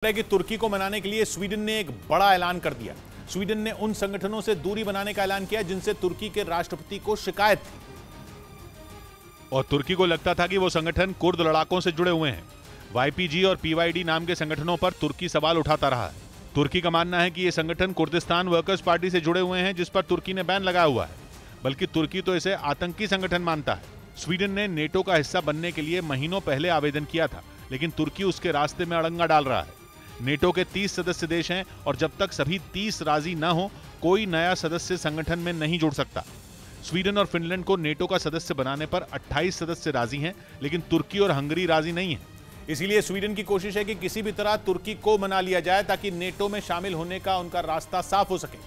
है कि तुर्की को मनाने के लिए स्वीडन ने एक बड़ा ऐलान कर दिया। स्वीडन ने उन संगठनों से दूरी बनाने का ऐलान किया जिनसे तुर्की के राष्ट्रपति को शिकायत थी और तुर्की को लगता था कि वो संगठन कुर्द लड़ाकों से जुड़े हुए हैं। वाईपीजी और पीवाईडी नाम के संगठनों पर तुर्की सवाल उठाता रहा है। तुर्की का मानना है कि ये संगठन कुर्दिस्तान वर्कर्स पार्टी से जुड़े हुए हैं, जिस पर तुर्की ने बैन लगाया हुआ है, बल्कि तुर्की तो इसे आतंकी संगठन मानता है। स्वीडन ने नेटो का हिस्सा बनने के लिए महीनों पहले आवेदन किया था, लेकिन तुर्की उसके रास्ते में अड़ंगा डाल रहा है। नेटो के 30 सदस्य देश हैं और जब तक सभी 30 राजी न हो, कोई नया सदस्य संगठन में नहीं जुड़ सकता। स्वीडन और फिनलैंड को नेटो का सदस्य बनाने पर 28 सदस्य राजी हैं, लेकिन तुर्की और हंगरी राजी नहीं है। इसीलिए स्वीडन की कोशिश है कि किसी भी तरह तुर्की को मना लिया जाए ताकि नेटो में शामिल होने का उनका रास्ता साफ हो सके।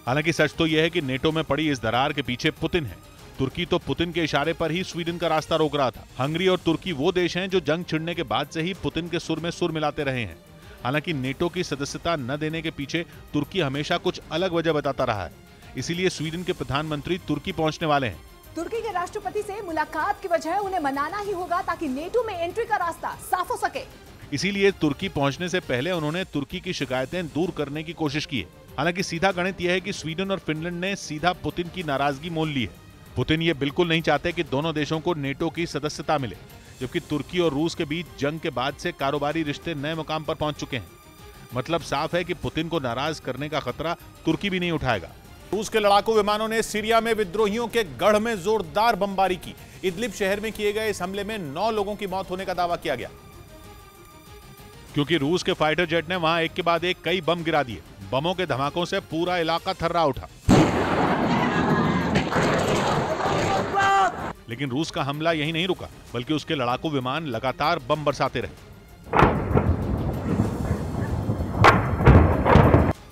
हालांकि सच तो यह है कि नेटो में पड़ी इस दरार के पीछे पुतिन है। तुर्की तो पुतिन के इशारे पर ही स्वीडन का रास्ता रोक रहा था। हंगरी और तुर्की वो देश हैं जो जंग छिड़ने के बाद से ही पुतिन के सुर में सुर मिलाते रहे हैं। हालांकि नेटो की सदस्यता न देने के पीछे तुर्की हमेशा कुछ अलग वजह बताता रहा है। इसीलिए स्वीडन के प्रधानमंत्री तुर्की पहुंचने वाले हैं। तुर्की के राष्ट्रपति से मुलाकात की वजह उन्हें मनाना ही होगा ताकि नेटो में एंट्री का रास्ता साफ हो सके। इसीलिए तुर्की पहुंचने से पहले उन्होंने तुर्की की शिकायतें दूर करने की कोशिश की है। हालांकि सीधा गणित यह है कि स्वीडन और फिनलैंड ने सीधा पुतिन की नाराजगी मोल ली है। पुतिन ये बिल्कुल नहीं चाहते कि दोनों देशों को नेटो की सदस्यता मिले, जबकि तुर्की और रूस के बीच जंग के बाद से कारोबारी रिश्ते नए मुकाम पर पहुंच चुके हैं। मतलब साफ है कि पुतिन को नाराज करने का खतरा तुर्की भी नहीं उठाएगा। रूस के लड़ाकू विमानों ने सीरिया में विद्रोहियों के गढ़ में जोरदार बमबारी की। इदलिब शहर में किए गए इस हमले में 9 लोगों की मौत होने का दावा किया गया, क्योंकि रूस के फाइटर जेट ने वहां एक के बाद एक कई बम गिरा दिए। बमों के धमाकों से पूरा इलाका थर्रा उठा। लेकिन रूस का हमला यही नहीं रुका, बल्कि उसके लड़ाकू विमान लगातार बम बरसाते रहे।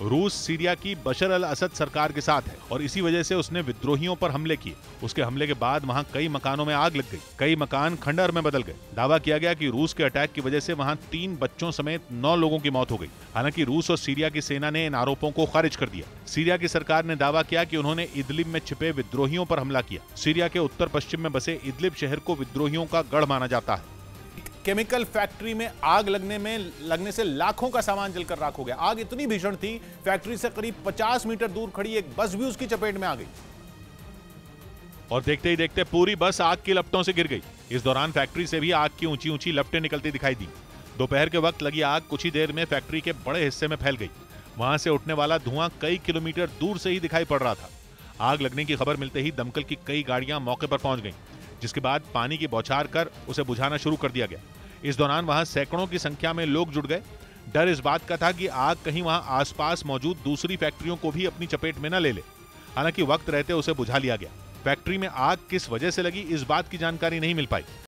रूस सीरिया की बशर अल असद सरकार के साथ है और इसी वजह से उसने विद्रोहियों पर हमले किए। उसके हमले के बाद वहां कई मकानों में आग लग गई, कई मकान खंडहर में बदल गए। दावा किया गया कि रूस के अटैक की वजह से वहां 3 बच्चों समेत 9 लोगों की मौत हो गई। हालांकि रूस और सीरिया की सेना ने इन आरोपों को खारिज कर दिया। सीरिया की सरकार ने दावा किया कि उन्होंने इदलिब में छिपे विद्रोहियों पर हमला किया। सीरिया के उत्तर पश्चिम में बसे इदलिब शहर को विद्रोहियों का गढ़ माना जाता है। केमिकल फैक्ट्री में आग लगने से लाखों का सामान जलकर राख हो गया। आग इतनी भीषण थी, फैक्ट्री से करीब 50 मीटर दूर खड़ी एक बस भी उसकी चपेट में आ गई और देखते ही देखते पूरी बस आग की लपटों से गिर गई। इस दौरान फैक्ट्री से भी आग की ऊंची ऊंची लपटें निकलती दिखाई दी। दोपहर के वक्त लगी आग कुछ ही देर में फैक्ट्री के बड़े हिस्से में फैल गई। वहां से उठने वाला धुआं कई किलोमीटर दूर से ही दिखाई पड़ रहा था। आग लगने की खबर मिलते ही दमकल की कई गाड़ियां मौके पर पहुंच गईं, जिसके बाद पानी की बौछार कर उसे बुझाना शुरू कर दिया गया। इस दौरान वहां सैकड़ों की संख्या में लोग जुट गए। डर इस बात का था कि आग कहीं वहां आसपास मौजूद दूसरी फैक्ट्रियों को भी अपनी चपेट में न ले ले। हालांकि वक्त रहते उसे बुझा लिया गया। फैक्ट्री में आग किस वजह से लगी, इस बात की जानकारी नहीं मिल पाई।